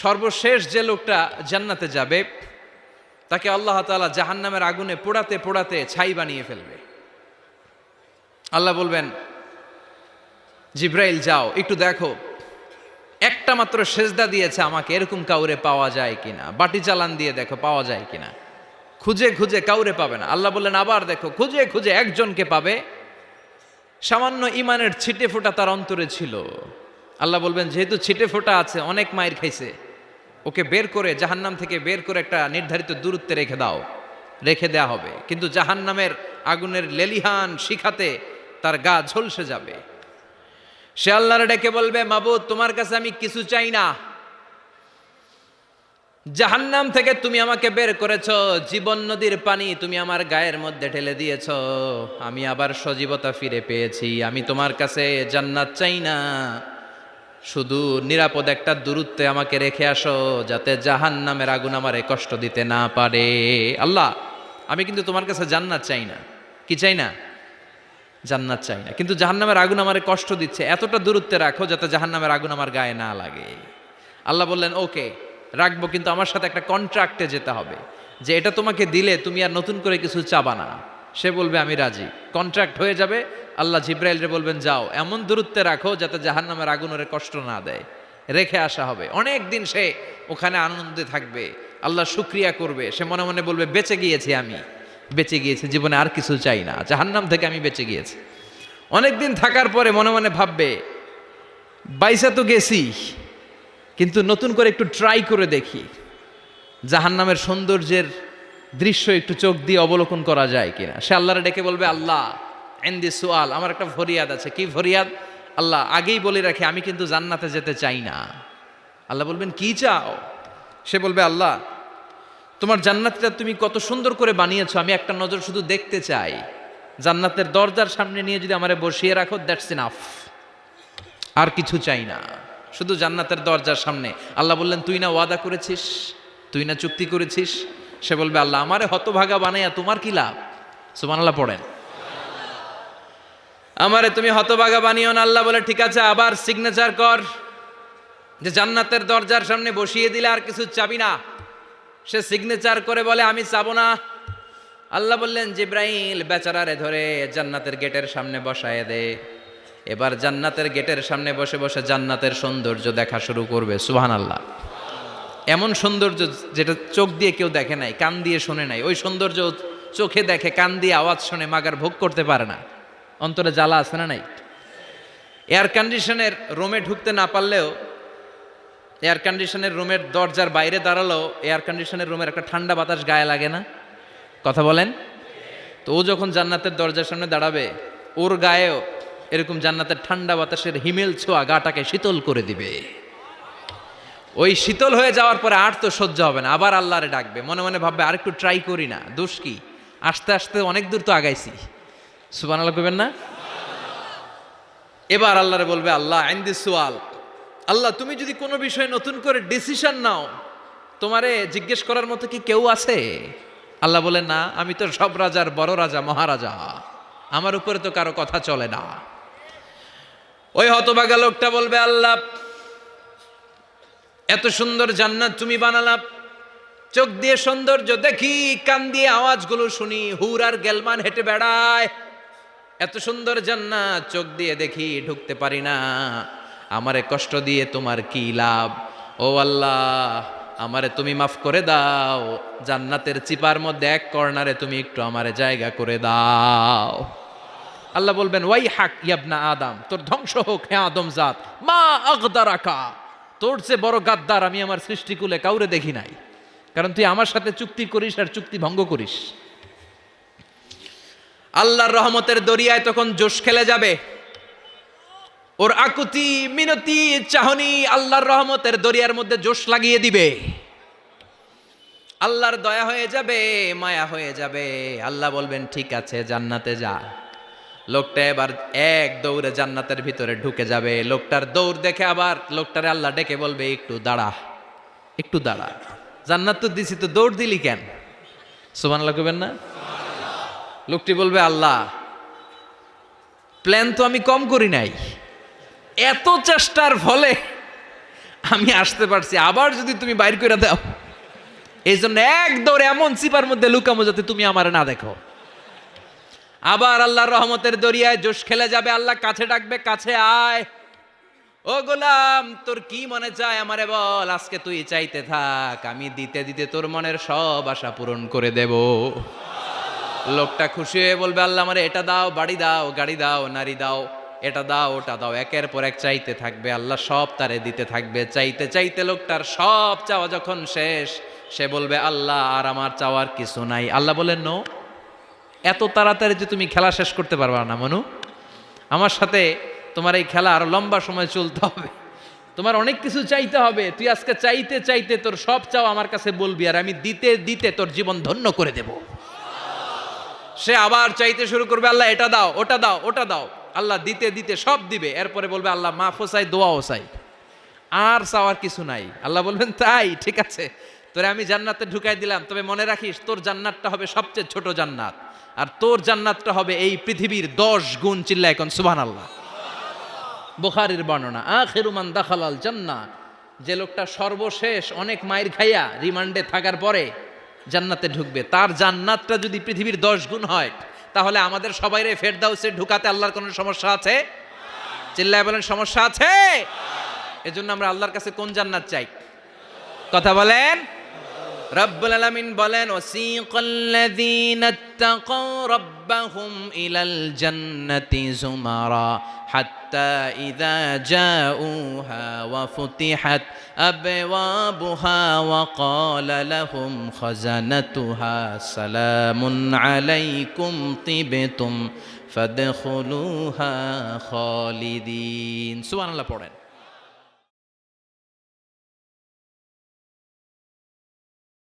সর্বশেষ যে লোকটা জান্নাতে যাবে তাকে আল্লাহ তাআলা জাহান্নামের আগুনে পোড়াতে পোড়াতে ছাই বানিয়ে ফেলবে। আল্লাহ বলবেন, জিব্রাইল যাও একটু দেখো, একটা মাত্র সেজদা দিয়েছে আমাকে, এরকম কাউরে পাওয়া যায় কিনা। বাটি চালান দিয়ে দেখো পাওয়া যায় কিনা। খুঁজে খুঁজে কাউরে পাবে না। আল্লাহ বললেন আবার দেখো, খুঁজে খুঁজে একজনকে পাবে, সামান্য ইমানের ছিটে ফোঁটা তার অন্তরে ছিল। আল্লাহ বলবেন যেহেতু ছিটে ফোঁটা আছে, অনেক মায়ের খাইছে, ওকে বের করে জাহান্নাম থেকে বের করে একটা নির্ধারিত দূরত্বে রেখে দাও। রেখে দেয়া হবে, কিন্তু জাহান্নামের আগুনের লেলিহান শিখাতে তার গা ঝলসে যাবে। সে আল্লাহর ডেকে বলবে, মাবুদ তোমার কাছে আমি কিছু চাই না, জাহান্নাম থেকে তুমি আমাকে বের করেছো, জীবন নদীর পানি তুমি আমার গায়ের মধ্যে ঢেলে দিয়েছো, আমি আবার সজীবতা ফিরে পেয়েছি। আমি তোমার কাছে জান্নাত চাই না, শুধু নিরাপদ একটা দূরত্বে আমাকে রেখে আসো, যাতে জাহান্নামের আগুন আমারে কষ্ট দিতে না পারে। আল্লাহ আমি কিন্তু তোমার কাছে জান্নাত চাই না। কি চাই না? জান্নাত চাই না, কিন্তু জাহান্নামের আগুন আমারে কষ্ট দিচ্ছে, এতটা দূরত্বে রাখো যাতে জাহান্নামের আগুন আমার গায়ে না লাগে। আল্লাহ বললেন ওকে রাখবো, কিন্তু আমার সাথে একটা কন্ট্রাক্টে যেতে হবে, যে এটা তোমাকে দিলে তুমি আর নতুন করে কিছু চাবা না। সে বলবে আমি রাজি, কন্ট্রাক্ট হয়ে যাবে। আল্লাহ জিব্রাইলরে বলবেন যাও এমন দূরত্বে রাখো যাতে জাহান্নামের আগুন ওরে কষ্ট না দেয়। রেখে আসা হবে, অনেক দিন সে ওখানে আনন্দে থাকবে, আল্লাহ শুকরিয়া করবে। সে মনে মনে বলবে বেঁচে গিয়েছি, আমি বেঁচে গিয়েছি, জীবনে আর কিছু চাই না, জাহান্নাম থেকে আমি বেঁচে গিয়েছি। অনেকদিন থাকার পরে মনে মনে ভাববে বাইসা তো গেছি, কিন্তু নতুন করে একটু ট্রাই করে দেখি, জাহান্নামের সৌন্দর্যের দৃশ্য একটু চোখ দিয়ে অবলোকন করা যায় কিনা। সে আল্লাহরে ডেকে বলবে, আল্লাহ ইনদি সুআল, আমার একটা ফরিয়াদ আছে। কি ফরিয়াদ? আল্লাহ আগেই বলে রাখি আমি কিন্তু জান্নাতে যেতে চাই না। আল্লাহ বলবেন কি চাও? সে বলবে আল্লাহ তোমার জান্নাতটা তুমি কত সুন্দর করে বানিয়েছো, আমি একটা নজর শুধু দেখতে চাই। জান্নাতের দরজার সামনে নিয়ে যদি আমারে বসিয়ে রাখো, দ্যাটস ইনাফ, আর কিছু চাই না, শুধু জান্নাতের দরজার সামনে। আল্লাহ বললেন তুই না ওয়াদা করেছিস, তুই না চুক্তি করেছিস। সে বলবে আল্লাহ আমারে হতভাগা বানাইয়া তোমার কি লাভ? সুবহানাল্লাহ পড়েন। আমারে তুমি হতভাগা বানিও না। আল্লাহ বলে ঠিক আছে, আবার সিগনেচার কর যে জান্নাতের দরজার সামনে বসিয়ে দিলে আর কিছু চাবি না। সে সিগনেচার করে বলে আমি চাবো না। আল্লাহ বললেন জিব্রাইল বেচারারে ধরে জান্নাতের গেটের সামনে বসায় দে। এবার জান্নাতের গেটের সামনে বসে বসে জান্নাতের সৌন্দর্য দেখা শুরু করবে। সুবহানাল্লাহ। এমন সৌন্দর্য যেটা চোখ দিয়ে কেউ দেখে নাই, কান দিয়ে শোনে নাই। ওই সৌন্দর্য চোখে দেখে, কান দিয়ে আওয়াজ শোনে, মাগার ভোগ করতে পারে না। অন্তরে জ্বালা আছে না নাই? এয়ার কন্ডিশনের রুমে ঢুকতে না পারলেও, এয়ার কন্ডিশনের রুমের দরজার বাইরে দাঁড়ালো, এয়ার কন্ডিশনের রুমের একটা ঠান্ডা বাতাস গায়ে লাগে না? কথা বলেন তো। ও যখন জান্নাতের দরজার সামনে দাঁড়াবে, ওর গায়েও এরকম জান্নাতের ঠান্ডা বাতাসের হিমেল ছোঁয়া গাটাকে শীতল করে দিবে। ওই শীতল হয়ে যাওয়ার পরে আর তো সহ্য হবে না, আবার আল্লাহরে ডাকবে। মনে মনে ভাববে আর একটু ট্রাই করি না, দোষ কি, আস্তে আস্তে অনেক দূর তো আগাইছি। সুবহানাল্লাহ কইবেন না? এবার আল্লাহরে বলবে আল্লাহ ইনদি সুআল, আল্লাহ তুমি যদি কোনো বিষয়ে নতুন করে ডিসিশন নাও, তোমারে জিজ্ঞেস করার মতো কি কেউ আছে? আল্লাহ বলে না, আমি তো সব রাজার বড় রাজা, মহারাজা, আমার উপরে তো কারো কথা চলে না। ওই হতভাগা লোকটা বলবে আল্লাহ এত সুন্দর জান্নাত তুমি বানালা, চোখ দিয়ে সৌন্দর্য দেখি, কান দিয়ে আওয়াজগুলো শুনি, হুর আর গেলমান হেঁটে বেড়ায়, এত সুন্দর জান্নাত চোখ দিয়ে দেখি, ঢুকতে পারি না, আমারে কষ্ট দিয়ে তোমার কি লাভ? ও আল্লাহ আমারে তুমি মাফ করে দাও, জান্নাতের চিপার মধ্যে এক কর্নারে তুমি একটু আমারে জায়গা করে দাও। আল্লাহ বলবেন ওয়াই হাক ইয়াবনা আদম, তোর ধ্বংস হোক হে আদম জাত, মা আগদারাকা, তোর চেয়ে বড় গাদ্দার আমি আমার সৃষ্টিকুলে কাউরে দেখি নাই, কারণ তুই আমার সাথে চুক্তি করিস আর চুক্তি ভঙ্গ করিস। আল্লাহর রহমতের দরিয়ায় তখন জোশ খেলে যাবে, ওর আকুতি মিনতি চাহনি আল্লাহর রহমতের দরিয়ার মধ্যে জোশ লাগিয়ে দিবে। আল্লাহর দয়া হয়ে যাবে, মায়া হয়ে যাবে। আল্লাহ বলবেন ঠিক আছে জান্নাতে যা। লোকটা এবার এক দৌড়ে জান্নাতের ভিতরে ঢুকে যাবে। লোকটার দৌড় দেখে আবার লোকটারে আল্লাহ ডেকে বলবে একটু দাঁড়া, একটু দাঁড়া, জান্নাত তো দিছি, তো দৌড় দিলি কেন? সুবহানাল্লাহ কইবেন না? লোকটি বলবে আল্লাহ প্ল্যান তো আমি কম করি নাই, এত চেষ্টার ফলে আমি আসতে পারছি, আবার যদি তুমি বাইর করে দাও, এই জন্য এক দৌড়ে এমন চিপার মধ্যে লুকামো যাতে তুমি আমার না দেখো। আবার আল্লাহর রহমতের দরিয়ায় জোশ খেলে যাবে, আল্লাহ কাছে ডাকবে, কাছে আয়, ও গোলাম তোর কি মনে চায় আমারে বল, আজকে তুই চাইতে থাক, আমি দিতে দিতে তোর মনের সব আশা পূরণ করে দেব। লোকটা খুশি হয়ে বলবে, আল্লাহ আমারে এটা দাও, বাড়ি দাও, গাড়ি দাও, নারী দাও, এটা দাও, ওটা দাও, একের পর এক চাইতে থাকবে, আল্লাহ সব তারে দিতে থাকবে। চাইতে চাইতে লোকটার সব চাওয়া যখন শেষ, সে বলবে, আল্লাহ আর আমার চাওয়ার কিছু নাই। আল্লাহ বলেন, নো, এত তাড়াতাড়ি যে তুমি খেলা শেষ করতে পারবা না মনু, আমার সাথে তোমার এই খেলা আরো লম্বা সময় চলতে হবে, তোমার অনেক কিছু চাইতে হবে। তুই আজকে চাইতে চাইতে তোর সব চাও আমার কাছে বলবি, আর আমি দিতে দিতে তোর জীবন ধন্য করে দেব। সে আবার চাইতে শুরু করবে, আল্লাহ এটা দাও, ওটা দাও, ওটা দাও, আল্লাহ দিতে দিতে সব দিবে। এরপরে বলবে, আল্লাহ মাফও চাই, দোয়াও চাই, আর চাওয়ার কিছু নাই। আল্লাহ বলবেন, তাই ঠিক আছে, তোরে আমি জান্নাতে ঢুকাই দিলাম, তবে মনে রাখিস তোর জান্নাতটা হবে সবচেয়ে ছোট জান্নাত, আর তোর জান্নাতটা হবে এই পৃথিবীর 10 গুণ। চিল্লায় এখন সুবহানাল্লাহ। বুখারীর বর্ণনা, আখিরু মান দাখালাল জান্নাহ, যে লোকটা সর্বশেষ অনেক মাইর খাইয়া রিমান্ডে থাকার পরে জান্নাতে ঢুকবে, তার জান্নাতটা যদি পৃথিবীর 10 গুণ হয়, তাহলে আমাদের সবাইরে ফেরদাউসে ঢুকাতে আল্লাহর কোনো সমস্যা আছে? চিল্লায় বলেন, সমস্যা আছে? এজন্য আমরা আল্লাহর কাছে কোন জান্নাত চাই? কথা বলেন। রব্বুল আলামিন বলেন, ওয়াসিকাল্লাযীনা ইত্তাকাও রাব্বাহুম ইলাল জান্নাতি যুমারা হাত্তা ইযা জাউহা ওয়া ফুতিহাত আবওয়াবুহা ওয়া ক্বালা লাহুম খাজানাতুহা সালামুন আলাইকুম তিবতুম ফাদখুলুহা খালিদিন। সুবহানাল্লাহ পড়েন।